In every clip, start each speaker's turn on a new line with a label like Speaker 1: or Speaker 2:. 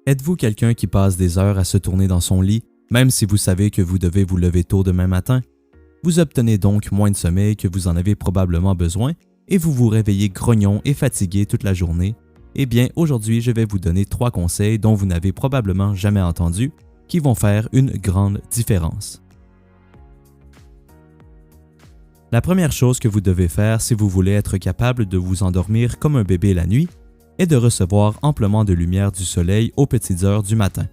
Speaker 1: Êtes-vous quelqu'un qui passe des heures à se tourner dans son lit, même si vous savez que vous devez vous lever tôt demain matin? Vous obtenez donc moins de sommeil que vous en avez probablement besoin et vous vous réveillez grognon et fatigué toute la journée. Eh bien, aujourd'hui, je vais vous donner 3 conseils dont vous n'avez probablement jamais entendu, qui vont faire une grande différence. La première chose que vous devez faire si vous voulez être capable de vous endormir comme un bébé la nuit est de recevoir amplement de lumière du soleil aux petites heures du matin.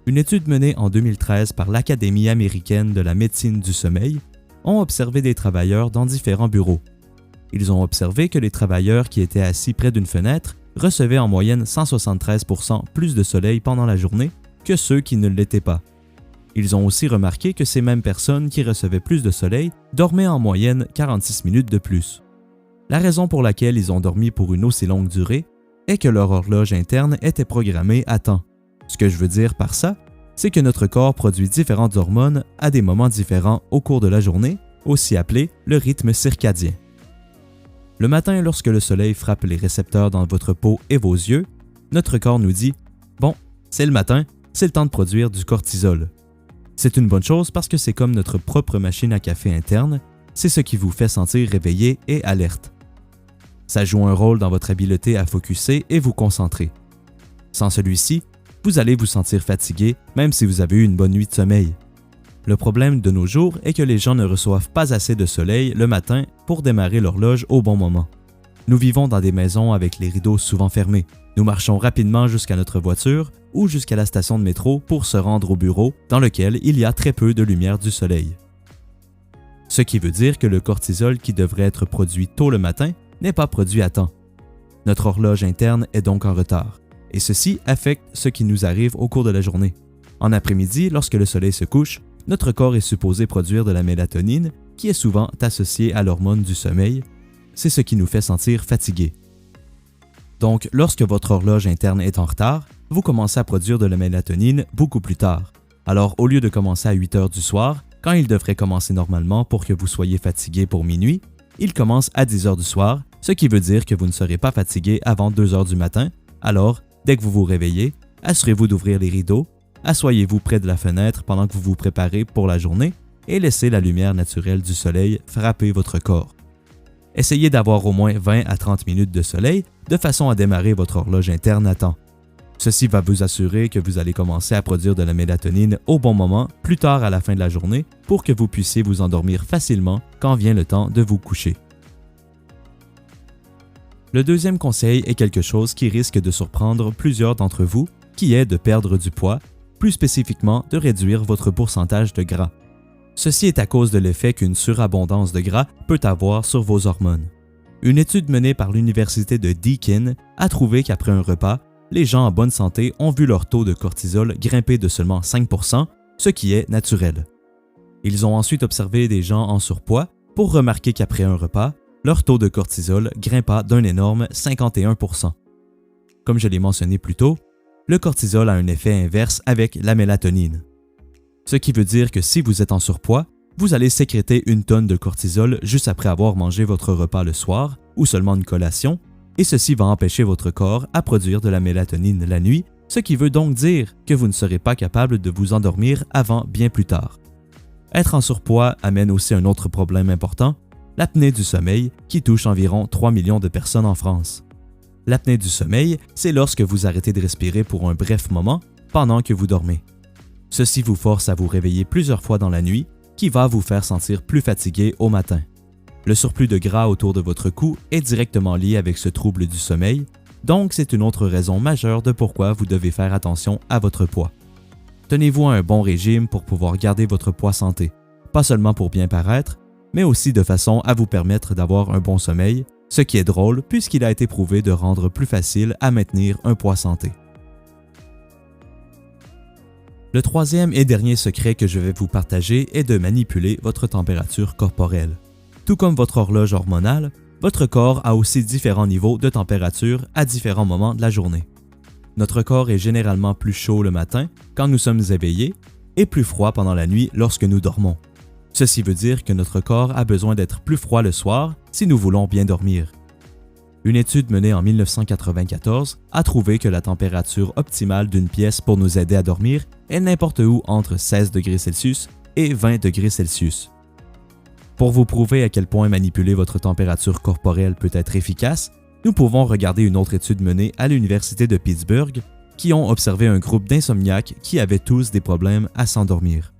Speaker 1: Une étude menée en 2013 par l'Académie américaine de la médecine du sommeil ont observé des travailleurs dans différents bureaux. Ils ont observé que les travailleurs qui étaient assis près d'une fenêtre recevaient en moyenne 173% plus de soleil pendant la journée que ceux qui ne l'étaient pas. Ils ont aussi remarqué que ces mêmes personnes qui recevaient plus de soleil dormaient en moyenne 46 minutes de plus. La raison pour laquelle ils ont dormi pour une aussi longue durée est que leur horloge interne était programmée à temps. Ce que je veux dire par ça, c'est que notre corps produit différentes hormones à des moments différents au cours de la journée, aussi appelé le rythme circadien. Le matin, lorsque le soleil frappe les récepteurs dans votre peau et vos yeux, notre corps nous dit « Bon, c'est le matin, c'est le temps de produire du cortisol ». C'est une bonne chose parce que c'est comme notre propre machine à café interne, c'est ce qui vous fait sentir réveillé et alerte. Ça joue un rôle dans votre habileté à focusser et vous concentrer. Sans celui-ci, vous allez vous sentir fatigué même si vous avez eu une bonne nuit de sommeil. Le problème de nos jours est que les gens ne reçoivent pas assez de soleil le matin pour démarrer l'horloge au bon moment. Nous vivons dans des maisons avec les rideaux souvent fermés. Nous marchons rapidement jusqu'à notre voiture ou jusqu'à la station de métro pour se rendre au bureau dans lequel il y a très peu de lumière du soleil. Ce qui veut dire que le cortisol qui devrait être produit tôt le matin n'est pas produit à temps. Notre horloge interne est donc en retard, et ceci affecte ce qui nous arrive au cours de la journée. En après-midi, lorsque le soleil se couche, notre corps est supposé produire de la mélatonine, qui est souvent associée à l'hormone du sommeil. C'est ce qui nous fait sentir fatigués. Donc, lorsque votre horloge interne est en retard, vous commencez à produire de la mélatonine beaucoup plus tard. Alors, au lieu de commencer à 8 heures du soir, quand il devrait commencer normalement pour que vous soyez fatigué pour minuit, il commence à 10 heures du soir, ce qui veut dire que vous ne serez pas fatigué avant 2 heures du matin. Alors, dès que vous vous réveillez, assurez-vous d'ouvrir les rideaux, asseyez-vous près de la fenêtre pendant que vous vous préparez pour la journée et laissez la lumière naturelle du soleil frapper votre corps. Essayez d'avoir au moins 20 à 30 minutes de soleil de façon à démarrer votre horloge interne à temps. Ceci va vous assurer que vous allez commencer à produire de la mélatonine au bon moment, plus tard à la fin de la journée, pour que vous puissiez vous endormir facilement quand vient le temps de vous coucher. Le deuxième conseil est quelque chose qui risque de surprendre plusieurs d'entre vous, qui est de perdre du poids, plus spécifiquement de réduire votre pourcentage de gras. Ceci est à cause de l'effet qu'une surabondance de gras peut avoir sur vos hormones. Une étude menée par l'université de Deakin a trouvé qu'après un repas, les gens en bonne santé ont vu leur taux de cortisol grimper de seulement 5%, ce qui est naturel. Ils ont ensuite observé des gens en surpoids pour remarquer qu'après un repas, leur taux de cortisol grimpa d'un énorme 51%. Comme je l'ai mentionné plus tôt, le cortisol a un effet inverse avec la mélatonine. Ce qui veut dire que si vous êtes en surpoids, vous allez sécréter une tonne de cortisol juste après avoir mangé votre repas le soir ou seulement une collation, et ceci va empêcher votre corps à produire de la mélatonine la nuit, ce qui veut donc dire que vous ne serez pas capable de vous endormir avant bien plus tard. Être en surpoids amène aussi un autre problème important, l'apnée du sommeil qui touche environ 3 millions de personnes en France. L'apnée du sommeil, c'est lorsque vous arrêtez de respirer pour un bref moment pendant que vous dormez. Ceci vous force à vous réveiller plusieurs fois dans la nuit, qui va vous faire sentir plus fatigué au matin. Le surplus de gras autour de votre cou est directement lié avec ce trouble du sommeil, donc c'est une autre raison majeure de pourquoi vous devez faire attention à votre poids. Tenez-vous à un bon régime pour pouvoir garder votre poids santé, pas seulement pour bien paraître, mais aussi de façon à vous permettre d'avoir un bon sommeil, ce qui est drôle puisqu'il a été prouvé de rendre plus facile à maintenir un poids santé. Le troisième et dernier secret que je vais vous partager est de manipuler votre température corporelle. Tout comme votre horloge hormonale, votre corps a aussi différents niveaux de température à différents moments de la journée. Notre corps est généralement plus chaud le matin quand nous sommes éveillés et plus froid pendant la nuit lorsque nous dormons. Ceci veut dire que notre corps a besoin d'être plus froid le soir si nous voulons bien dormir. Une étude menée en 1994 a trouvé que la température optimale d'une pièce pour nous aider à dormir est n'importe où entre 16 degrés Celsius et 20 degrés Celsius. Pour vous prouver à quel point manipuler votre température corporelle peut être efficace, nous pouvons regarder une autre étude menée à l'Université de Pittsburgh qui ont observé un groupe d'insomniaques qui avaient tous des problèmes à s'endormir.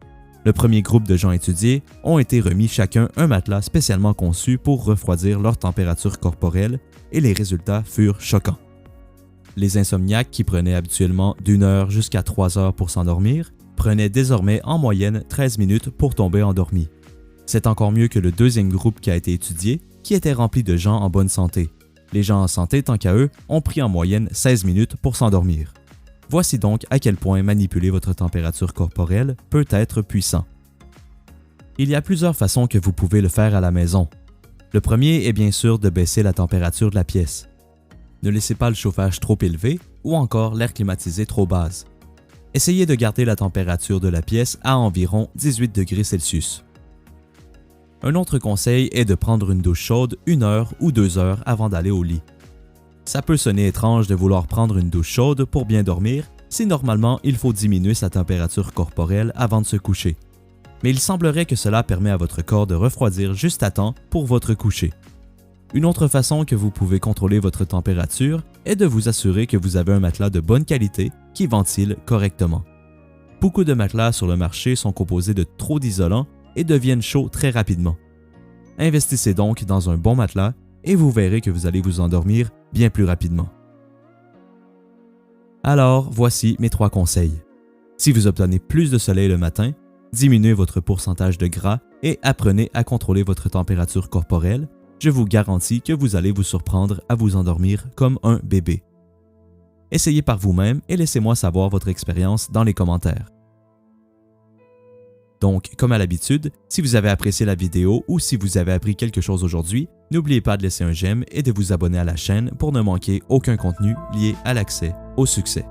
Speaker 1: Le premier groupe de gens étudiés ont été remis chacun un matelas spécialement conçu pour refroidir leur température corporelle et les résultats furent choquants. Les insomniaques qui prenaient habituellement d'1 heure jusqu'à 3 heures pour s'endormir prenaient désormais en moyenne 13 minutes pour tomber endormis. C'est encore mieux que le deuxième groupe qui a été étudié, qui était rempli de gens en bonne santé. Les gens en santé, tant qu'à eux, ont pris en moyenne 16 minutes pour s'endormir. Voici donc à quel point manipuler votre température corporelle peut être puissant. Il y a plusieurs façons que vous pouvez le faire à la maison. Le premier est bien sûr de baisser la température de la pièce. Ne laissez pas le chauffage trop élevé ou encore l'air climatisé trop basse. Essayez de garder la température de la pièce à environ 18 degrés Celsius. Un autre conseil est de prendre une douche chaude 1 heure ou 2 heures avant d'aller au lit. Ça peut sonner étrange de vouloir prendre une douche chaude pour bien dormir si normalement il faut diminuer sa température corporelle avant de se coucher. Mais il semblerait que cela permet à votre corps de refroidir juste à temps pour votre coucher. Une autre façon que vous pouvez contrôler votre température est de vous assurer que vous avez un matelas de bonne qualité qui ventile correctement. Beaucoup de matelas sur le marché sont composés de trop d'isolants et deviennent chauds très rapidement. Investissez donc dans un bon matelas et vous verrez que vous allez vous endormir bien plus rapidement. Alors, voici mes 3 conseils. Si vous obtenez plus de soleil le matin, diminuez votre pourcentage de gras et apprenez à contrôler votre température corporelle, je vous garantis que vous allez vous surprendre à vous endormir comme un bébé. Essayez par vous-même et laissez-moi savoir votre expérience dans les commentaires. Donc, comme à l'habitude, si vous avez apprécié la vidéo ou si vous avez appris quelque chose aujourd'hui, n'oubliez pas de laisser un j'aime et de vous abonner à la chaîne pour ne manquer aucun contenu lié à l'accès au succès.